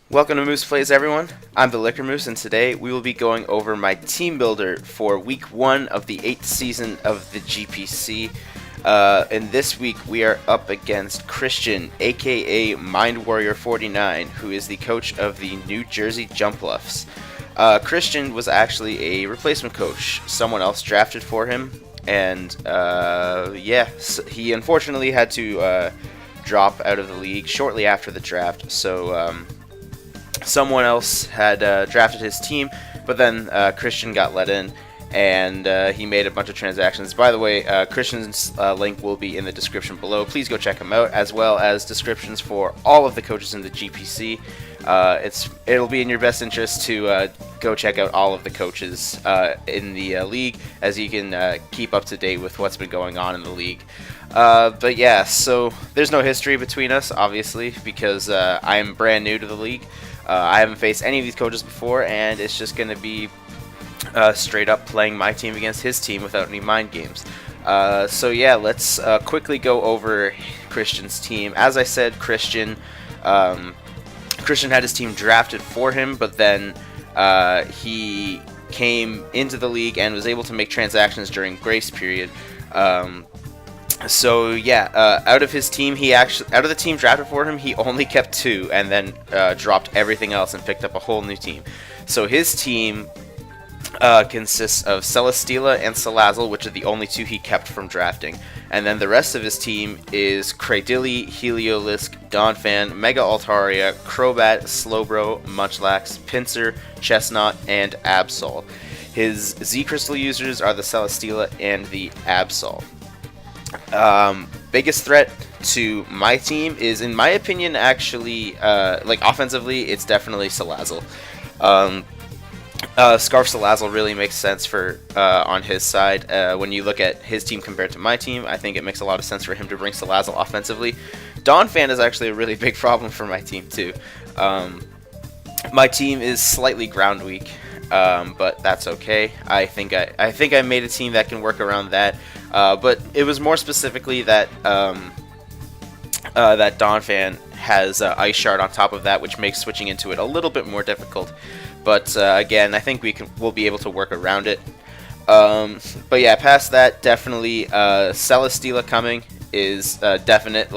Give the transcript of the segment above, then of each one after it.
Welcome to Moose Plays, everyone. I'm the Liquor Moose, and today we will be going over my team builder for week 1 of the 8th season of the GPC. And this week we are up against Christian, aka Mind Warrior 49, who is the coach of the New Jersey Jumpluffs. Christian was actually a replacement coach. Someone else drafted for him, and he unfortunately had to drop out of the league shortly after the draft. So someone else had drafted his team, but then Christian got let in, and he made a bunch of transactions. By the way, Christian's link will be in the description below. Please go check him out, as well as descriptions for all of the coaches in the GPC. It'll be in your best interest to go check out all of the coaches in the league, as you can keep up to date with what's been going on in the league. But yeah, so there's no history between us, obviously, because I am brand new to the league. I haven't faced any of these coaches before, and it's just going to be straight up playing my team against his team without any mind games. So yeah, let's quickly go over Christian's team. As I said, Christian had his team drafted for him, but then he came into the league and was able to make transactions during grace period. So yeah, out of the team drafted for him, he only kept 2, and then dropped everything else and picked up a whole new team. So his team consists of Celesteela and Salazzle, which are the only 2 he kept from drafting. And then the rest of his team is Cradily, Heliolisk, Donphan, Mega Altaria, Crobat, Slowbro, Munchlax, Pinsir, Chestnut, and Absol. His Z-Crystal users are the Celesteela and the Absol. Biggest threat to my team is, in my opinion, actually, offensively, it's definitely Salazzle. Scarf Salazzle really makes sense for on his side. When you look at his team compared to my team, I think it makes a lot of sense for him to bring Salazzle offensively. Donphan is actually a really big problem for my team too. My team is slightly ground weak, but that's okay. I think I made a team that can work around that. But it was more specifically that that Donphan has Ice Shard on top of that, which makes switching into it a little bit more difficult. But again, I think we'll be able to work around it. But yeah, past that, definitely Celesteela coming is definite.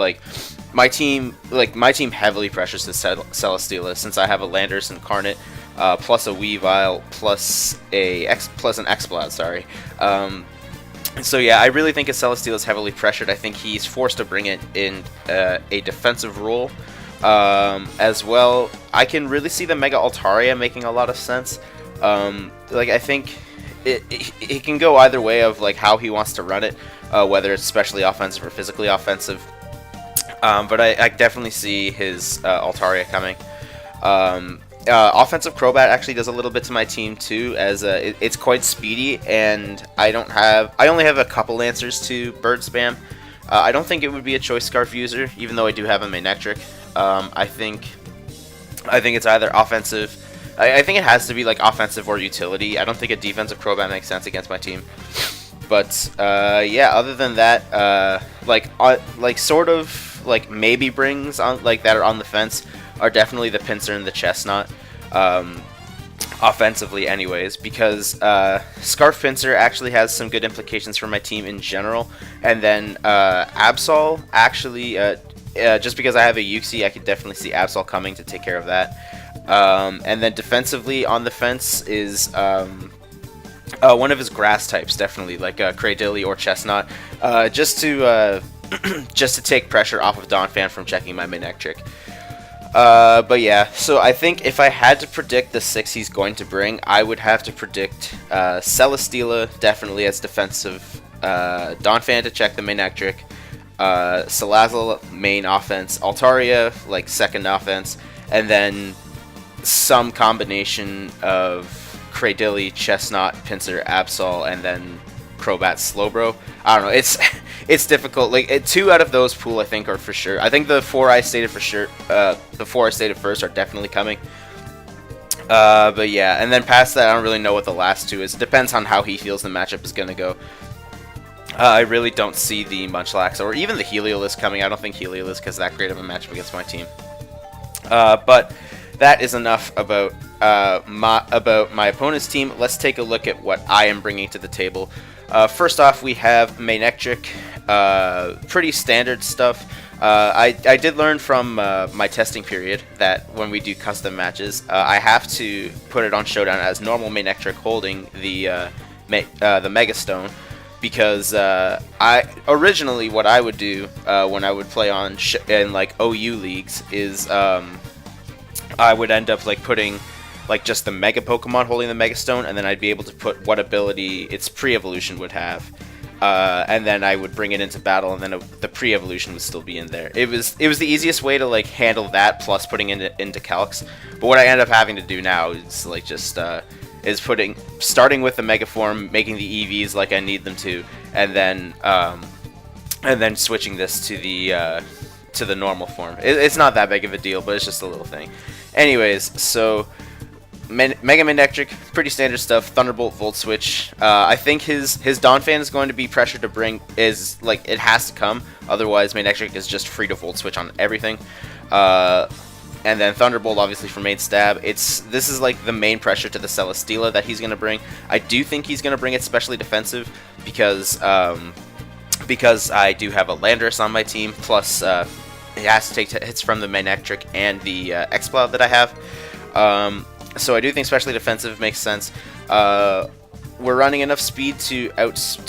My team heavily pressures the Celesteela, since I have a Landorus Incarnate, plus a Weavile, plus an Exploud. Sorry. So yeah, I really think Celesteela is heavily pressured. I think he's forced to bring it in a defensive role. As well, I can really see the Mega Altaria making a lot of sense. I think it can go either way of how he wants to run it, whether it's specially offensive or physically offensive. But I definitely see his Altaria coming. Offensive Crobat actually does a little bit to my team too, as it's quite speedy, and I only have a couple answers to Bird Spam. I don't think it would be a Choice Scarf user, even though I do have a Manectric. I think it's either offensive. I think it has to be offensive or utility. I don't think a defensive Crobat makes sense against my team. But yeah, other than that, maybe brings on that are on the fence are definitely the Pinsir and the Chestnut. Offensively anyways, because Scarf Pinsir actually has some good implications for my team in general, and then Absol actually, just because I have a Uxie, I could definitely see Absol coming to take care of that. And then defensively on the fence is one of his grass types, definitely, Cradily or Chestnut, just to take pressure off of Donphan from checking my Manectric. But yeah, so I think if I had to predict the 6 he's going to bring, I would have to predict Celesteela definitely as defensive, Donphan to check the Manectric, Salazzle main offense, Altaria second offense, and then some combination of Cradily, Chestnut, Pinsir, Absol, and then Crobat, Slowbro. I don't know. It's difficult. 2 out of those pool I think are for sure. I think the 4 I stated for sure. The 4 I stated first are definitely coming. But yeah, and then past that, I don't really know what the last 2 is. It depends on how he feels the matchup is gonna go. I really don't see the Munchlax or even the Heliolisk coming. I don't think Heliolisk has that great of a matchup against my team. But that is enough about my opponent's team. Let's take a look at what I am bringing to the table. First off, we have Megaane, pretty standard stuff. I did learn from my testing period that when we do custom matches, I have to put it on Showdown as normal Megaane holding the Mega Stone, because I originally what I would do when I would play on in like OU leagues is I would end up like putting like just the Mega Pokemon holding the Mega Stone, and then I'd be able to put what ability its pre-evolution would have. And then I would bring it into battle, and then the pre-evolution would still be in there. It was the easiest way to like handle that, plus putting it into calcs. But what I end up having to do now is like just starting with the Mega Form, making the EVs like I need them to, and then switching this to the normal form. It's not that big of a deal, but it's just a little thing. Anyways, so Megaane, pretty standard stuff. Thunderbolt, Volt Switch. I think his Donphan is going to be pressured to bring, is like it has to come. Otherwise, Megaane is just free to Volt Switch on everything. And then Thunderbolt, obviously for main stab. This is like the main pressure to the Celesteela that he's going to bring. I do think he's going to bring it specially defensive because I do have a Landorus on my team. Plus, it has to take hits from the Megaane and the Exploud that I have. So I do think specially defensive makes sense. We're running enough speed to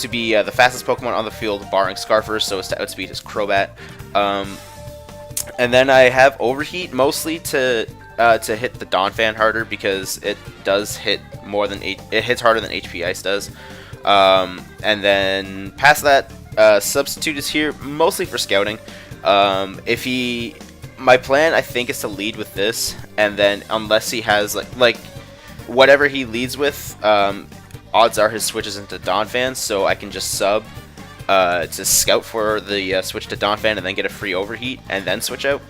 be the fastest Pokemon on the field, barring Scarfers, so as to outspeed his Crobat. And then I have Overheat mostly to hit the Donphan harder, because it does hit it hits harder than HP Ice does. And then past that, Substitute is here mostly for scouting. My plan, I think, is to lead with this, and then unless he has like whatever he leads with, odds are his switches into Donphan, so I can just sub to scout for the switch to Donphan and then get a free Overheat and then switch out.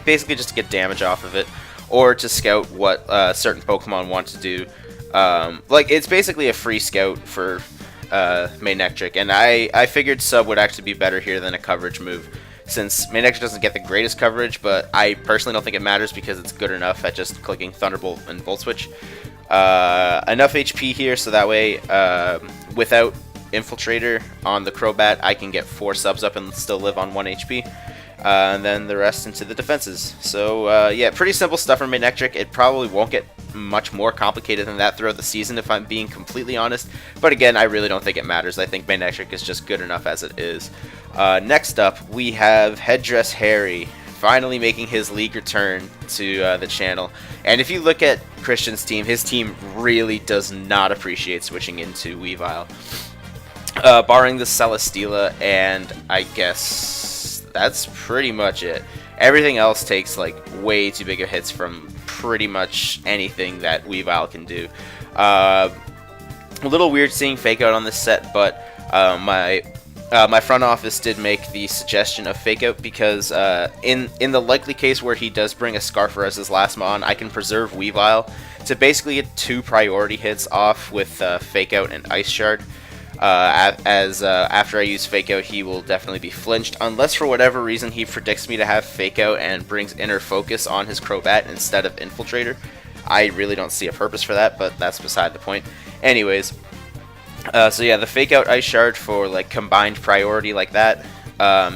Basically just to get damage off of it, or to scout what certain Pokemon want to do. Like, it's basically a free scout for Megaane, and I figured sub would actually be better here than a coverage move, since Megaane doesn't get the greatest coverage, but I personally don't think it matters because it's good enough at just clicking Thunderbolt and Volt Switch. Enough HP here, so that way, without Infiltrator on the Crobat, I can get 4 subs up and still live on 1 HP. And then the rest into the defenses. So, yeah, pretty simple stuff from Megaane. It probably won't get much more complicated than that throughout the season, if I'm being completely honest. But again, I really don't think it matters. I think Megaane is just good enough as it is. Next up, we have Headdress Harry, finally making his league return to the channel. And if you look at Christian's team, his team really does not appreciate switching into Weavile. Barring the Celesteela, and I guess that's pretty much it. Everything else takes like way too big of hits from pretty much anything that Weavile can do. A little weird seeing Fake Out on this set, but my front office did make the suggestion of Fake Out because in the likely case where he does bring a Scarfer as his last mon, I can preserve Weavile to basically get 2 priority hits off with Fake Out and Ice Shard. After I use Fake Out, he will definitely be flinched, unless for whatever reason he predicts me to have Fake Out and brings Inner Focus on his Crobat instead of Infiltrator. I really don't see a purpose for that, but that's beside the point. Anyways, so yeah, the Fake Out Ice Shard for like combined priority like that,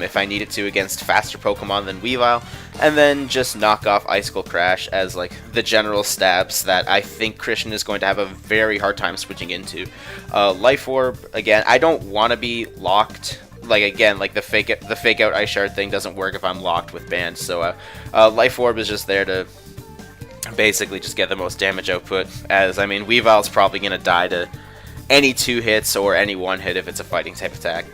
if I needed to against faster Pokemon than Weavile, and then just knock off Icicle Crash as like the general stabs that I think Christian is going to have a very hard time switching into. Life Orb, again, I don't want to be locked. Like, again, like the fake out Ice Shard thing doesn't work if I'm locked with Band, so Life Orb is just there to basically just get the most damage output, as I mean Weavile's probably going to die to any 2 hits or any 1 hit if it's a fighting type attack.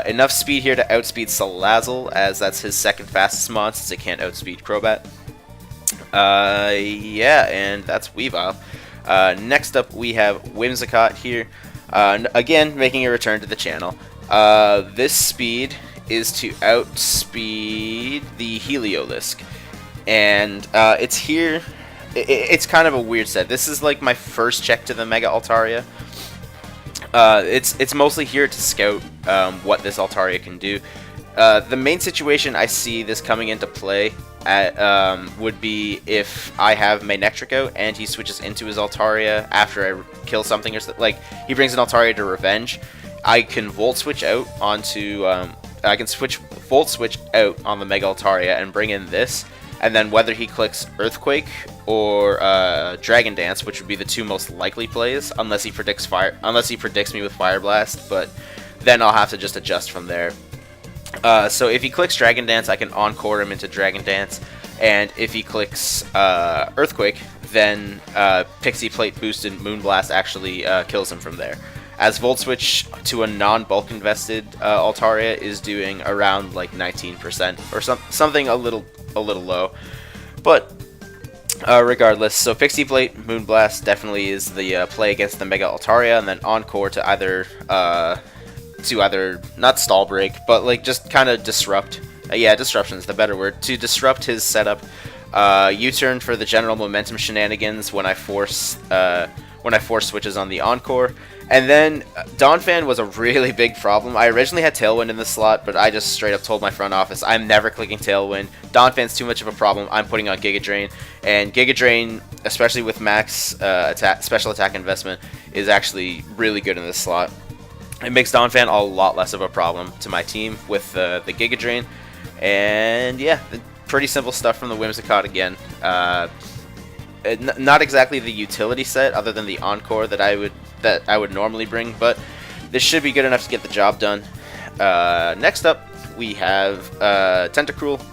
Enough speed here to outspeed Salazzle, as that's his second fastest mon since it can't outspeed Crobat. Yeah, and that's Weavile. Next up we have Whimsicott here, again making a return to the channel. This speed is to outspeed the Heliolisk, and it's here. It's kind of a weird set. This is like my first check to the Mega Altaria. It's mostly here to scout what this Altaria can do. The main situation I see this coming into play would be if I have Manectric out and he switches into his Altaria after I kill something, or like he brings an Altaria to revenge. I can Volt Switch out onto I can Volt Switch out on the Mega Altaria and bring in this, and then whether he clicks Earthquake or Dragon Dance, which would be the two most likely plays, unless he predicts me with Fire Blast, but then I'll have to just adjust from there. So if he clicks Dragon Dance, I can Encore him into Dragon Dance, and if he clicks Earthquake, then Pixie Plate boosted Moonblast actually kills him from there. As Volt Switch to a non-bulk invested Altaria is doing around like 19% or something a little low, but regardless. So Pixie Plate, Moonblast definitely is the play against the Mega Altaria, and then Encore to either not stall break, but like just kind of disrupt. Yeah, disruption is the better word, to disrupt his setup. U-turn for the general momentum shenanigans when I force switches on the Encore. And then Donphan was a really big problem. I originally had Tailwind in the slot, but I just straight up told my front office, I'm never clicking Tailwind. Donphan's too much of a problem. I'm putting on Giga Drain. And Giga Drain, especially with max special attack investment, is actually really good in this slot. It makes Donphan a lot less of a problem to my team with the Giga Drain. And yeah, pretty simple stuff from the Whimsicott again. Not exactly the utility set, other than the Encore that I would normally bring, but this should be good enough to get the job done. Next up, we have Tentacruel.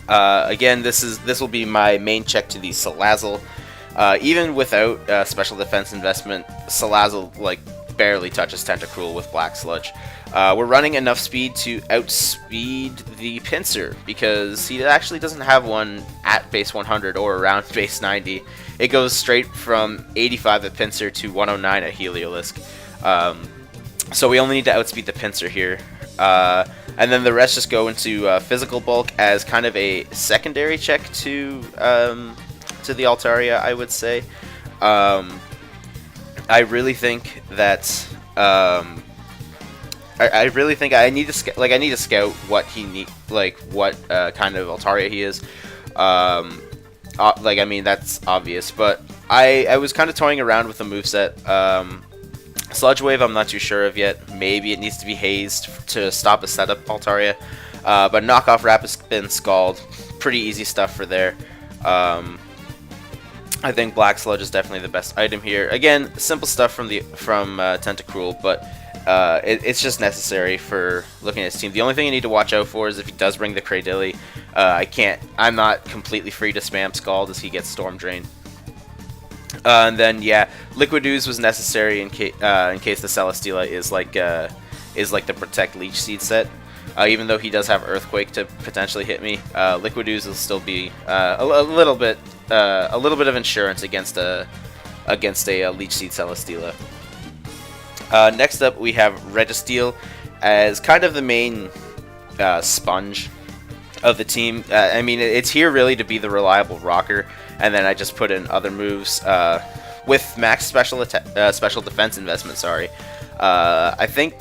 Again, this will be my main check to the Salazzle. Even without special defense investment, Salazzle like barely touches Tentacruel with Black Sludge. We're running enough speed to outspeed the Pinsir, because he actually doesn't have one at base 100 or around base 90. It goes straight from 85 at Pinsir to 109 at Heliolisk. So we only need to outspeed the Pinsir here. And then the rest just go into physical bulk as kind of a secondary check to the Altaria, I would say. I really think that I really think I need to scout what he what kind of Altaria he is. I mean, that's obvious, but I was kind of toying around with the moveset. Sludge Wave, I'm not too sure of yet. Maybe it needs to be hazed to stop a setup Altaria. But Knockoff Rapid Spin, Scald, pretty easy stuff for there. I think Black Sludge is definitely the best item here. Again, simple stuff from Tentacruel, but it's just necessary for looking at his team. The only thing you need to watch out for is if he does bring the Cradilly. I'm not completely free to spam Scald as he gets Storm Drain. And then yeah, Liquid Ooze was necessary in case the Celesteela is like the Protect Leech Seed set. Even though he does have Earthquake to potentially hit me, Liquid Ooze will still be a little bit of insurance against a Leech Seed Celesteela. Next up, we have Registeel as kind of the main sponge of the team. I mean, it's here really to be the reliable rocker, and then I just put in other moves with max special defense investment. Sorry, I think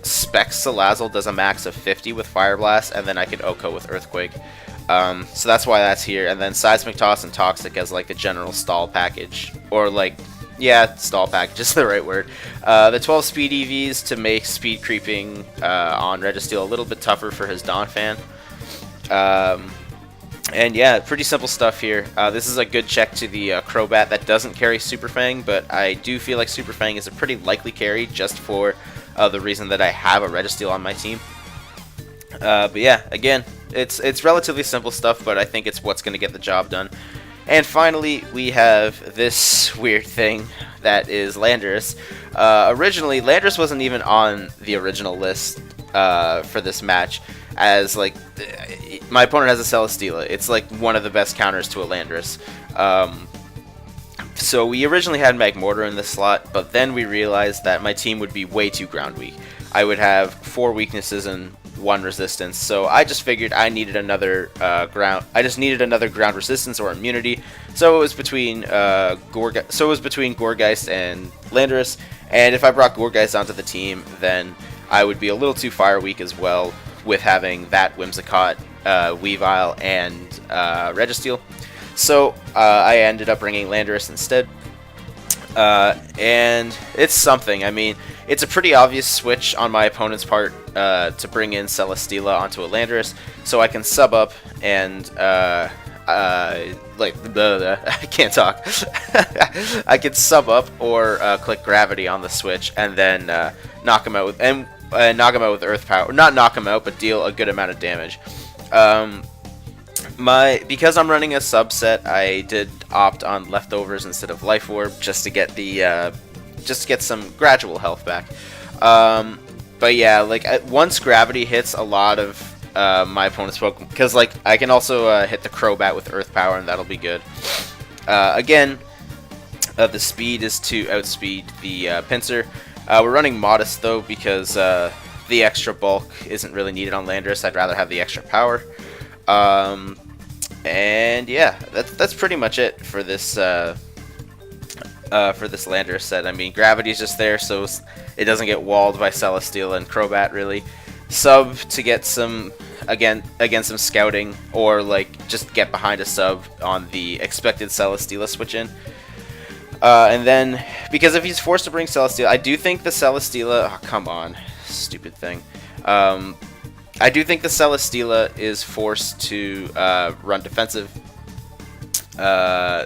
Spec Salazzle does a max of 50 with Fire Blast, and then I can OHKO with Earthquake. So that's why that's here, and then Seismic Toss and Toxic as like the general stall package, or like. Yeah, stall package is the right word. The 12 speed EVs to make speed creeping on Registeel a little bit tougher for his Donphan. And yeah, pretty simple stuff here. This is a good check to the Crobat that doesn't carry Super Fang, but I do feel like Super Fang is a pretty likely carry just for the reason that I have a Registeel on my team. But yeah, again, it's relatively simple stuff, but I think it's what's going to get the job done. And finally, we have this weird thing that is Landorus. Originally, Landorus wasn't even on the original list for this match, as like my opponent has a Celesteela. It's like one of the best counters to a Landorus. So we originally had Magmortar in this slot, but then we realized that my team would be way too ground weak. I would have 4 weaknesses and 1 resistance, so I just figured I needed another ground. I just needed another ground resistance or immunity. So it was between Gourgeist and Landorus. And if I brought Gourgeist onto the team, then I would be a little too fire weak as well, with having that Whimsicott Weavile, and Registeel. So I ended up bringing Landorus instead. And it's something. I mean, it's a pretty obvious switch on my opponent's part to bring in Celesteela onto a Landorus, so I can sub up and I can't talk. I can sub up or click Gravity on the switch and then knock him out with Earth Power. Not knock him out, but deal a good amount of damage. Because I'm running a subset, I did opt on Leftovers instead of Life Orb just to get the some gradual health back. But yeah, like once Gravity hits a lot of my opponent's Pokemon, because like I can also hit the Crobat with Earth Power and that'll be good. Again, the speed is to outspeed the Pinsir. We're running Modest though because the extra bulk isn't really needed on Landorus. I'd rather have the extra power. And yeah, that's pretty much it for this Landorus set. I mean, Gravity's just there so it doesn't get walled by Celesteela and Crobat really. Sub to get some some scouting, or like just get behind a sub on the expected Celesteela switch in. And then, because if he's forced to bring Celesteela, I do think the Celesteela... Oh, come on. Stupid thing. I do think the Celesteela is forced to run defensive.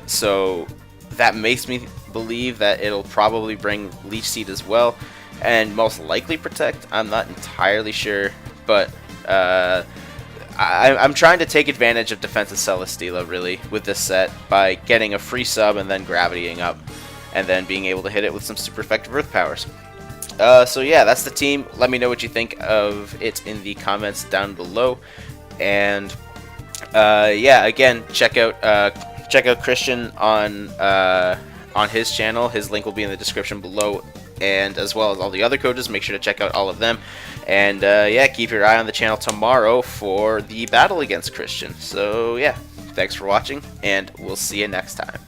So that makes me believe that it'll probably bring Leech Seed as well, and most likely Protect. I'm not entirely sure, but I'm trying to take advantage of defensive Celesteela really with this set by getting a free sub and then gravitying up, and then being able to hit it with some super effective Earth Powers. So yeah, that's the team. Let me know what you think of it in the comments down below, and yeah, again, check out Christian on his channel. His link will be in the description below, and as well as all the other coaches. Make sure to check out all of them. And yeah, keep your eye on the channel tomorrow for the battle against Christian. So yeah, thanks for watching, and we'll see you next time.